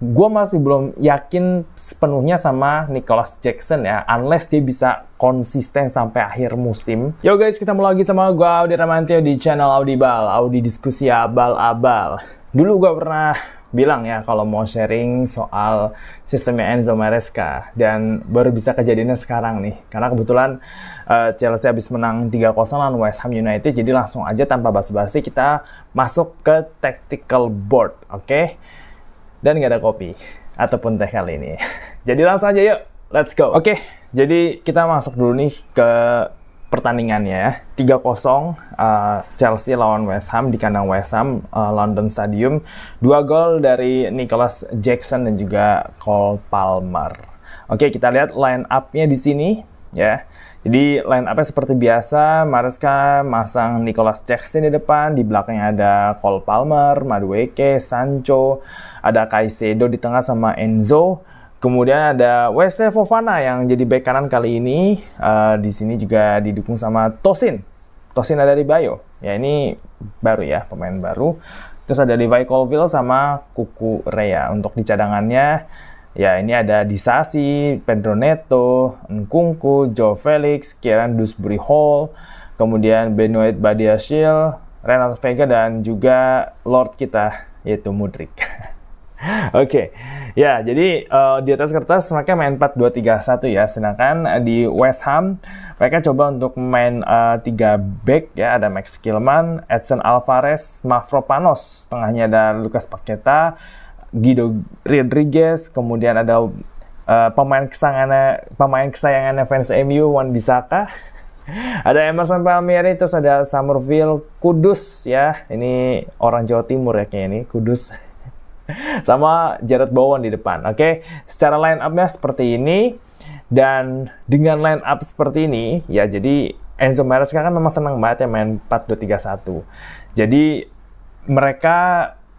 gue masih belum yakin sepenuhnya sama Nicholas Jackson ya, unless dia bisa konsisten sampai akhir musim. Yo guys, kita mulai lagi sama gue Audi Ramantio di channel Audibal, Audi Diskusi Abal-Abal. Dulu gue pernah bilang ya kalau mau sharing soal sistemnya Enzo Maresca, dan baru bisa kejadiannya sekarang nih, karena kebetulan Chelsea habis menang 3-0 lawan West Ham United, jadi langsung aja tanpa basa-basi kita masuk ke tactical board, oke? Dan nggak ada kopi ataupun teh kali ini. Jadi langsung aja yuk, let's go. Oke, jadi kita masuk dulu nih ke pertandingannya ya. 3-0 Chelsea lawan West Ham di kandang West Ham London Stadium. 2 gol dari Nicholas Jackson dan juga Cole Palmer. Oke, kita lihat line up-nya di sini ya. Jadi line up-nya seperti biasa, Maresca masang Nicholas Jackson di depan, di belakangnya ada Cole Palmer, Madueke, Sancho, ada Caicedo di tengah sama Enzo. Kemudian ada Wesley Fofana yang jadi bek kanan kali ini. Di sini juga didukung sama Tosin Adarabioyo. Ya, ini baru ya, pemain baru. Terus ada Levi Colwill sama Cucurella. Untuk di cadangannya, ya ini ada Disasi, Pedro Neto, Nkunku, Joe Felix, Kieran Dewsbury Hall, kemudian Benoit Badiashile, Renato Vega, dan juga Lord kita, yaitu Mudryk. Oke, ya jadi di atas kertas mereka main 4-2-3-1 ya, sedangkan di West Ham mereka coba untuk main 3 back ya, ada Max Kilman, Edson Alvarez, Mavropanos, tengahnya ada Lucas Paqueta, Guido Rodriguez, kemudian ada pemain kesayangannya fans MU, Wan-Bissaka, ada Emerson Palmieri, terus ada Summerville, Kudus ya, ini orang Jawa Timur ya kayaknya ini, Kudus, sama Jarrod Bowen di depan. Oke, secara line up-nya seperti ini, dan dengan line up seperti ini ya, jadi Enzo Maresca kan memang senang banget ya main 4-2-3-1. Jadi mereka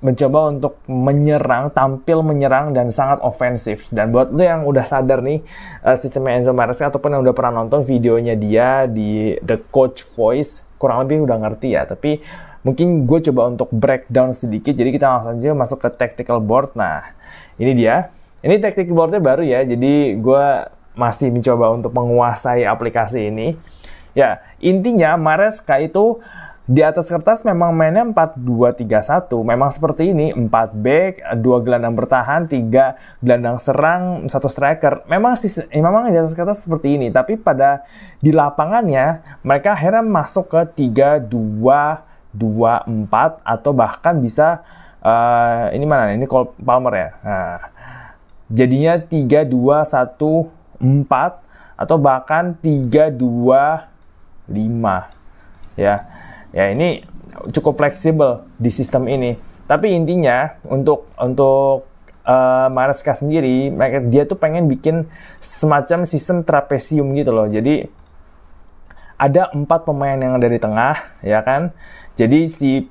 mencoba untuk menyerang, tampil menyerang dan sangat ofensif. Dan buat lo yang udah sadar nih sistemnya Enzo Maresca, ataupun yang udah pernah nonton videonya dia di The Coach Voice, kurang lebih udah ngerti ya. Tapi mungkin gue coba untuk breakdown sedikit, jadi kita langsung aja masuk ke tactical board. Nah, ini dia. Ini tactical boardnya baru ya, jadi gue masih mencoba untuk menguasai aplikasi ini. Ya, intinya Maresca itu di atas kertas memang mainnya 4-2-3-1. Memang seperti ini, 4 back, 2 gelandang bertahan, 3 gelandang serang, 1 striker. Memang di atas kertas seperti ini, tapi di lapangannya mereka akhirnya masuk ke 3-2-2-4, atau bahkan bisa ini mana nih? Ini Cole Palmer ya. Nah, jadinya 3-2-1-4 atau bahkan 3-2-5 ya. Ya, ini cukup fleksibel di sistem ini. Tapi intinya untuk Maresca sendiri, dia tuh pengen bikin semacam sistem trapesium gitu loh. Jadi ada 4 pemain yang ada di tengah, ya kan? Jadi si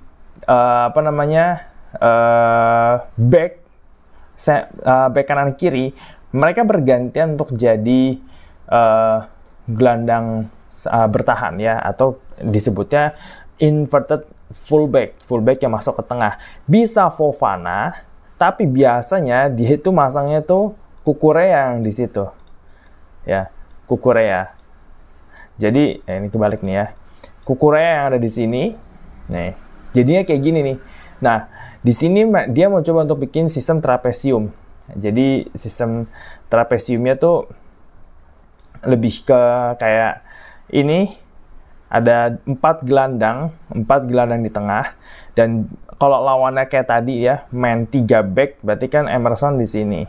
back kanan kiri mereka bergantian untuk jadi gelandang bertahan ya, atau disebutnya inverted fullback yang masuk ke tengah. Bisa Fofana, tapi biasanya dia itu masangnya tuh Cucurella yang di situ. Ya, Cucurella. Jadi ini kebalik nih ya. Cucurella yang ada di sini. Nih, jadinya kayak gini nih. Nah, di sini dia mau coba untuk bikin sistem trapesium. Jadi sistem trapesiumnya tuh lebih ke kayak ini. Ada 4 gelandang di tengah, dan kalau lawannya kayak tadi ya, main 3 back, berarti kan Emerson di sini,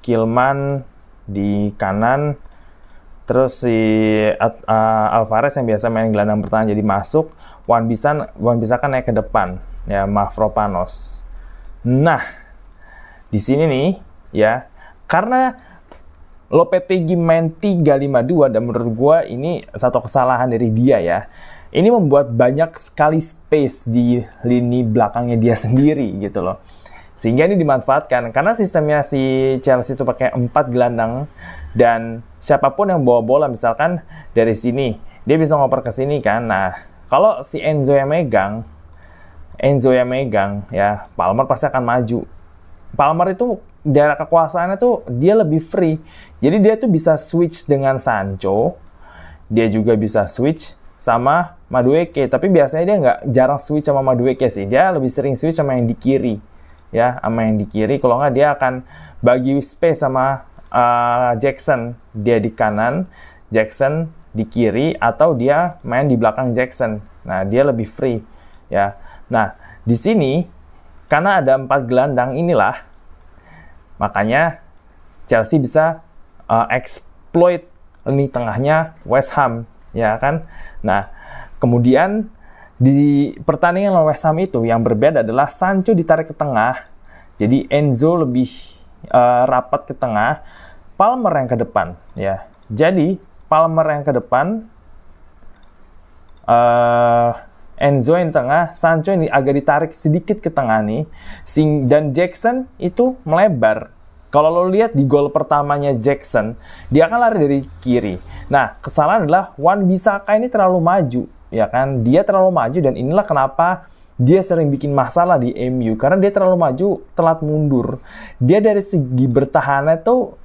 Kilman di kanan, terus si Alvarez yang biasa main gelandang bertahan jadi masuk, Wan-Bissaka naik ke depan ya, Mavropanos. Nah, di sini nih ya, karena Lopetegui main 3-5-2, dan menurut gue ini satu kesalahan dari dia ya. Ini membuat banyak sekali space di lini belakangnya dia sendiri gitu loh. Sehingga ini dimanfaatkan, karena sistemnya si Chelsea itu pakai 4 gelandang, dan siapapun yang bawa bola misalkan dari sini, dia bisa ngoper ke sini kan. Nah, kalau si Enzo yang megang ya, Palmer pasti akan maju. Palmer itu daerah kekuasaannya tuh dia lebih free. Jadi dia tuh bisa switch dengan Sancho. Dia juga bisa switch sama Madueke. Tapi biasanya dia nggak jarang switch sama Madueke sih. Dia lebih sering switch sama yang di kiri. Ya, sama yang di kiri. Kalau nggak dia akan bagi space sama Jackson. Dia di kanan, Jackson di kiri, atau dia main di belakang Jackson. Nah, dia lebih free. Ya. Nah, di sini karena ada 4 gelandang inilah, makanya Chelsea bisa exploit lini tengahnya West Ham, ya kan? Nah, kemudian di pertandingan lawan West Ham itu yang berbeda adalah Sancho ditarik ke tengah, jadi Enzo lebih rapat ke tengah, Palmer yang ke depan, ya. Jadi Palmer yang ke depan, Enzo yang tengah, Sancho ini agak ditarik sedikit ke tengah nih, dan Jackson itu melebar. Kalau lo lihat di gol pertamanya Jackson, dia akan lari dari kiri. Nah, kesalahan adalah Wan-Bissaka ini terlalu maju, ya kan? Dia terlalu maju dan inilah kenapa dia sering bikin masalah di MU, karena dia terlalu maju, telat mundur. Dia dari segi bertahannya tuh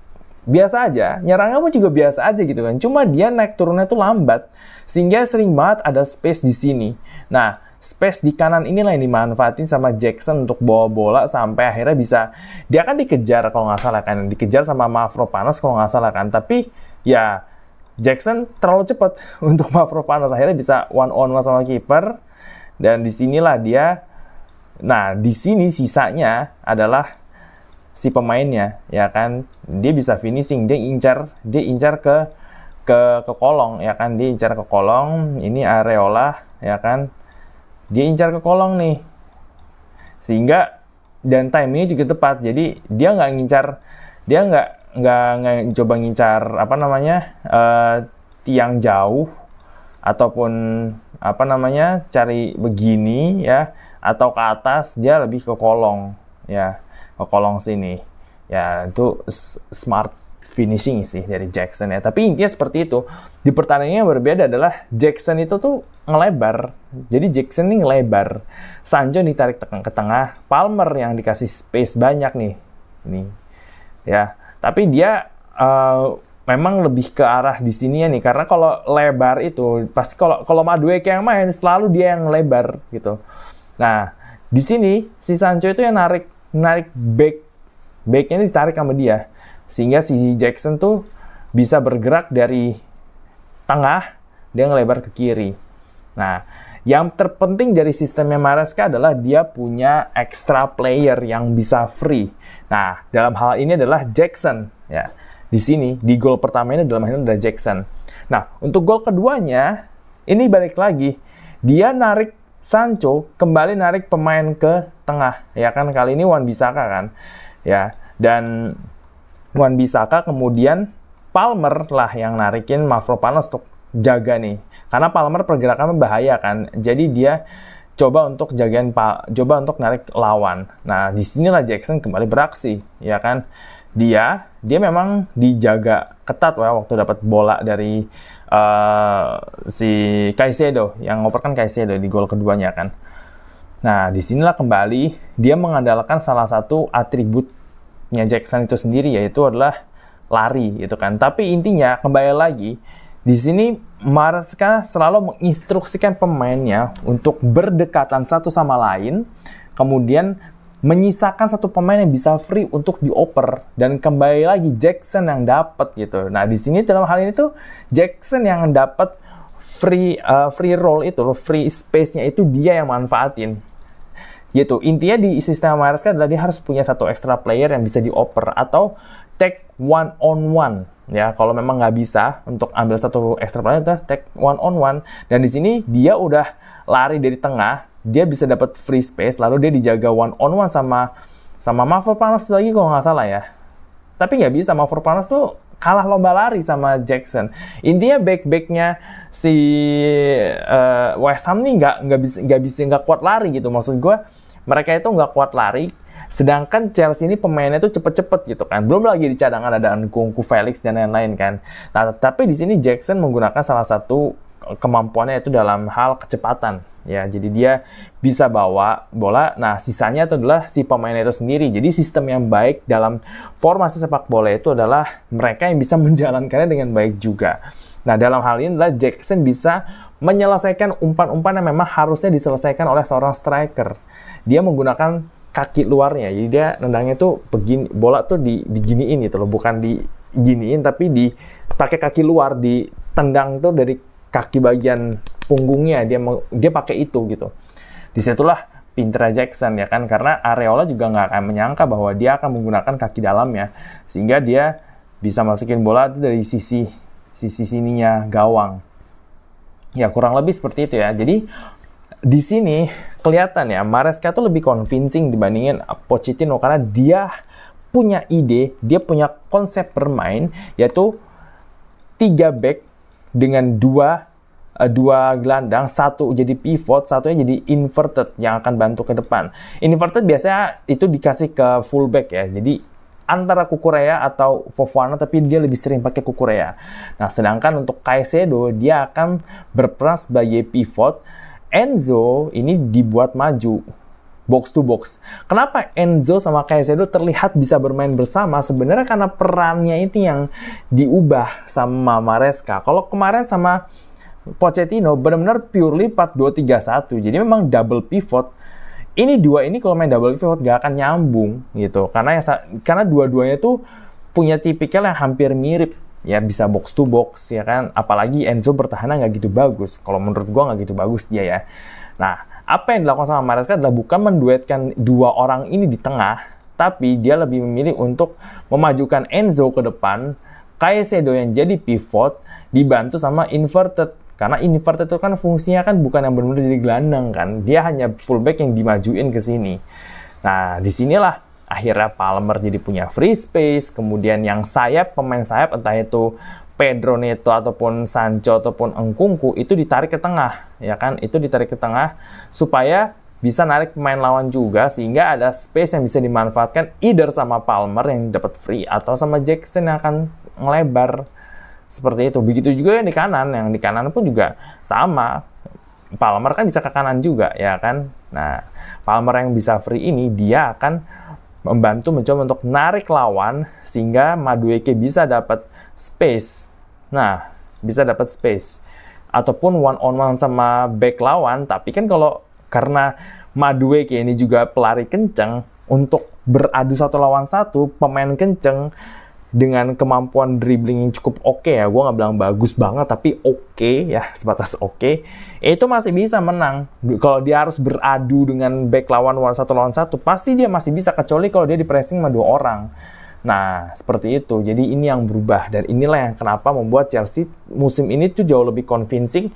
biasa aja, nyerangnya pun juga biasa aja gitu kan. Cuma dia naik turunnya tuh lambat, sehingga sering banget ada space di sini. Nah, space di kanan inilah yang dimanfaatin sama Jackson untuk bawa bola sampai akhirnya bisa, dia kan dikejar kalau nggak salah kan, dikejar sama Mavropanos kalau nggak salah kan. Tapi ya Jackson terlalu cepat untuk Mavropanos, akhirnya bisa one on one sama kiper. Dan disinilah dia, nah di sini sisanya adalah si pemainnya, ya kan, dia bisa finishing, dia incar ke kolong, ya kan, dia incar ke kolong. Ini Areola, ya kan, dia incar ke kolong nih, sehingga dan timingnya juga tepat. Jadi dia nggak coba ngincar tiang jauh ataupun cari begini ya, atau ke atas. Dia lebih ke kolong, ya, ke kolong sini. Ya, itu smart finishing sih dari Jackson ya. Tapi intinya seperti itu. Di pertandingan yang berbeda adalah Jackson itu tuh ngelebar. Jadi Jackson ini ngelebar. Sancho ditarik ke tengah. Palmer yang dikasih space banyak nih. Ini. Ya, tapi dia memang lebih ke arah di sini ya nih. Karena kalau lebar itu pasti kalau Madueke yang main selalu dia yang lebar gitu. Nah, di sini si Sancho itu yang narik backnya ditarik sama dia, sehingga si Jackson tuh bisa bergerak dari tengah, dia ngelebar ke kiri. Nah, yang terpenting dari sistemnya Maresca adalah dia punya extra player yang bisa free. Nah, dalam hal ini adalah Jackson, ya. Di sini di gol pertama ini dalam hal ini adalah Jackson. Nah, untuk gol keduanya ini balik lagi, dia narik Sancho, kembali narik pemain ke tengah, ya kan, kali ini Wan-Bissaka kan, ya, dan Wan-Bissaka kemudian Palmer lah yang narikin Mavropanos untuk jaga nih, karena Palmer pergerakannya bahaya kan, jadi dia coba untuk narik lawan. Nah, disinilah Jackson kembali beraksi, ya kan, dia memang dijaga ketat waktu dapat bola dari si Caicedo, yang ngoperkan Caicedo di gol keduanya kan. Nah, disinilah kembali dia mengandalkan salah satu atributnya Jackson itu sendiri, yaitu adalah lari gitu kan. Tapi intinya kembali lagi di sini Maresca selalu menginstruksikan pemainnya untuk berdekatan satu sama lain, kemudian menyisakan satu pemain yang bisa free untuk dioper, dan kembali lagi Jackson yang dapat gitu. Nah, di sini dalam hal ini tuh Jackson yang dapat free roll itu, free space-nya itu dia yang manfaatin. Gitu. Intinya di sistem Maresca adalah dia harus punya satu extra player yang bisa dioper atau take one on one. Ya, kalau memang nggak bisa untuk ambil satu extra player, take one on one. Dan di sini dia udah lari dari tengah, dia bisa dapat free space, lalu dia dijaga one on one sama Mavropanos lagi kalau nggak salah ya. Tapi nggak bisa, Mavropanos tuh kalah lomba lari sama Jackson. Intinya back-backnya si West Ham nih nggak kuat lari gitu. Maksud gue, mereka itu nggak kuat lari. Sedangkan Chelsea ini pemainnya tuh cepet-cepet gitu kan. Belum lagi di cadangan ada Nkunku, Felix dan lain-lain kan. Nah, tapi di sini Jackson menggunakan salah satu kemampuannya itu dalam hal kecepatan. Ya, jadi dia bisa bawa bola. Nah, sisanya itu adalah si pemain itu sendiri. Jadi sistem yang baik dalam formasi sepak bola itu adalah mereka yang bisa menjalankannya dengan baik juga. Nah, dalam hal ini adalah Jackson bisa menyelesaikan umpan-umpan yang memang harusnya diselesaikan oleh seorang striker. Dia menggunakan kaki luarnya. Jadi dia nendangnya tuh begini, bola tuh diginiin gitu loh, bukan diginiin tapi pakai kaki luar, ditendang tuh dari kaki bagian punggungnya, dia pakai itu gitu. Disitulah pinternya Jackson ya kan, karena Areola juga nggak akan menyangka bahwa dia akan menggunakan kaki dalamnya, sehingga dia bisa masukin bola itu dari sisi sininya gawang. Ya kurang lebih seperti itu ya. Jadi di sini kelihatan ya Maresca tuh lebih convincing dibandingin Pochettino, karena dia punya ide, dia punya konsep bermain, yaitu 3 back dengan dua gelandang, satu jadi pivot, satunya jadi inverted yang akan bantu ke depan. Inverted biasanya itu dikasih ke fullback ya, jadi antara Cucurella atau Fofana, tapi dia lebih sering pakai Cucurella. Nah, sedangkan untuk Caicedo dia akan berperan sebagai pivot. Enzo ini dibuat maju box to box. Kenapa Enzo sama Caicedo terlihat bisa bermain bersama? Sebenarnya karena perannya itu yang diubah sama Maresca. Kalau kemarin sama Pochettino benar-benar purely 4-2-3-1. Jadi memang double pivot. Ini dua ini kalau main double pivot gak akan nyambung gitu. Karena dua-duanya tuh punya tipikal yang hampir mirip. Ya bisa box to box ya kan. Apalagi Enzo bertahan nggak gitu bagus. Kalau menurut gua nggak gitu bagus dia ya. Nah, apa yang dilakukan sama Maresca adalah bukan menduetkan dua orang ini di tengah, tapi dia lebih memilih untuk memajukan Enzo ke depan, Caicedo yang jadi pivot, dibantu sama inverted. Karena inverted itu kan fungsinya kan bukan yang benar-benar jadi gelandang kan, dia hanya fullback yang dimajuin ke sini. Nah, disinilah akhirnya Palmer jadi punya free space, kemudian yang pemain sayap, entah itu Pedro Neto ataupun Sancho ataupun Nkunku itu ditarik ke tengah, ya kan? Itu ditarik ke tengah supaya bisa narik pemain lawan juga, sehingga ada space yang bisa dimanfaatkan either sama Palmer yang dapat free atau sama Jackson yang akan ngelebar seperti itu. Begitu juga yang di kanan pun juga sama. Palmer kan bisa ke kanan juga, ya kan? Nah, Palmer yang bisa free ini dia akan membantu mencoba untuk narik lawan sehingga Madueke bisa dapat space. Nah, bisa dapat space. Ataupun one on one sama back lawan, tapi kan karena Madueke ini juga pelari kenceng, untuk beradu satu lawan satu, pemain kenceng dengan kemampuan dribbling yang cukup oke ya, gue nggak bilang bagus banget, tapi oke ya, sebatas oke, itu masih bisa menang. Kalau dia harus beradu dengan back lawan satu lawan satu, pasti dia masih bisa, kecuali kalau dia di pressing sama 2 orang. Nah, seperti itu. Jadi ini yang berubah, dan inilah yang kenapa membuat Chelsea musim ini tuh jauh lebih convincing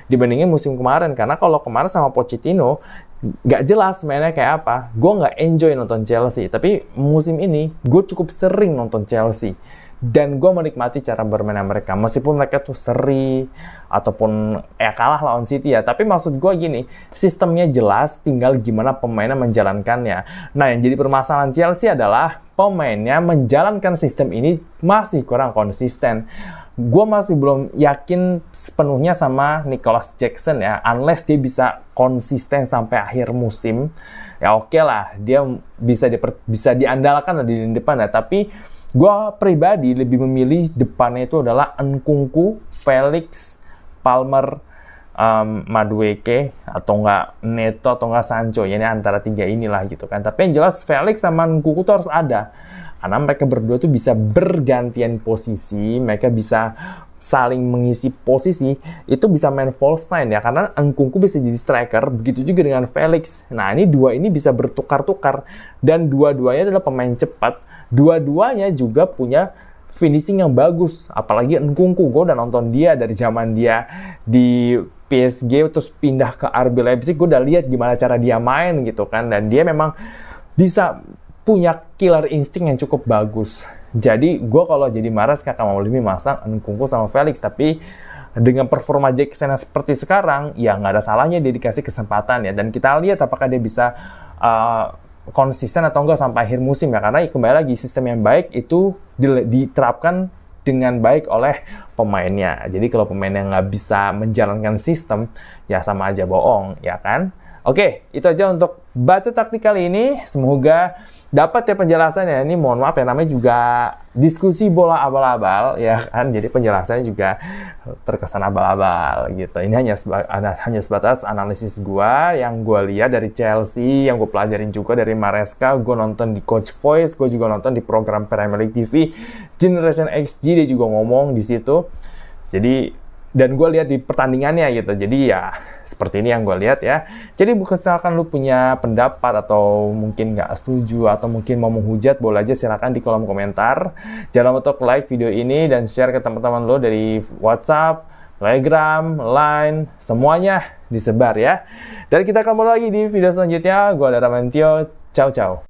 dibandingin musim kemarin. Karena kalau kemarin sama Pochettino nggak jelas mainnya kayak apa, gue nggak enjoy nonton Chelsea. Tapi musim ini gue cukup sering nonton Chelsea, dan gue menikmati cara bermain mereka, meskipun mereka tuh seri ataupun kalah lawan City ya. Tapi maksud gue gini, sistemnya jelas, tinggal gimana pemainnya menjalankannya. Nah, yang jadi permasalahan Chelsea adalah pemainnya menjalankan sistem ini masih kurang konsisten. Gue masih belum yakin sepenuhnya sama Nicolas Jackson ya, unless dia bisa konsisten sampai akhir musim. Ya oke lah, dia bisa diandalkan di lini depan ya. Tapi gue pribadi lebih memilih depannya itu adalah Nkunku, Felix, Palmer, Madueke, atau enggak Neto, atau enggak Sancho. Ya, ini antara 3 inilah gitu kan. Tapi yang jelas Felix sama Nkunku tuh harus ada. Karena mereka berdua tuh bisa bergantian posisi, mereka bisa saling mengisi posisi, itu bisa main false nine ya, karena Nkunku bisa jadi striker, begitu juga dengan Felix. Nah, ini dua ini bisa bertukar-tukar, dan dua-duanya adalah pemain cepat, dua-duanya juga punya finishing yang bagus, apalagi Nkunku. Gue udah nonton dia dari zaman dia di PSG, terus pindah ke RB Leipzig, gue udah lihat gimana cara dia main gitu kan, dan dia memang bisa punya killer instinct yang cukup bagus. Jadi gue kalau jadi Maresca akan mau lebih masang Nkunku sama Felix, tapi dengan performa Jackson yang seperti sekarang, ya nggak ada salahnya dia dikasih kesempatan ya. Dan kita lihat apakah dia bisa konsisten atau enggak sampai akhir musim ya. Karena kembali lagi, sistem yang baik itu diterapkan dengan baik oleh pemainnya. Jadi kalau pemainnya nggak bisa menjalankan sistem, ya sama aja bohong, ya kan? Oke, itu aja untuk baca taktik kali ini. Semoga dapat ya penjelasannya. Ini mohon maaf ya, namanya juga diskusi bola abal-abal, ya kan? Jadi penjelasannya juga terkesan abal-abal gitu. Ini hanya sebatas analisis gua yang gua lihat dari Chelsea, yang gue pelajarin juga dari Maresca, gue nonton di Coach Voice, gue juga nonton di program Premier League TV Generation XG, dia juga ngomong di situ. Jadi dan gue lihat di pertandingannya gitu. Jadi ya seperti ini yang gue lihat ya. Jadi misalkan lu punya pendapat atau mungkin nggak setuju atau mungkin mau menghujat, boleh aja silakan di kolom komentar. Jangan lupa untuk like video ini dan share ke teman-teman lo dari WhatsApp, Telegram, Line, semuanya disebar ya. Dan kita ketemu lagi di video selanjutnya. Gue Radamantio, ciao ciao.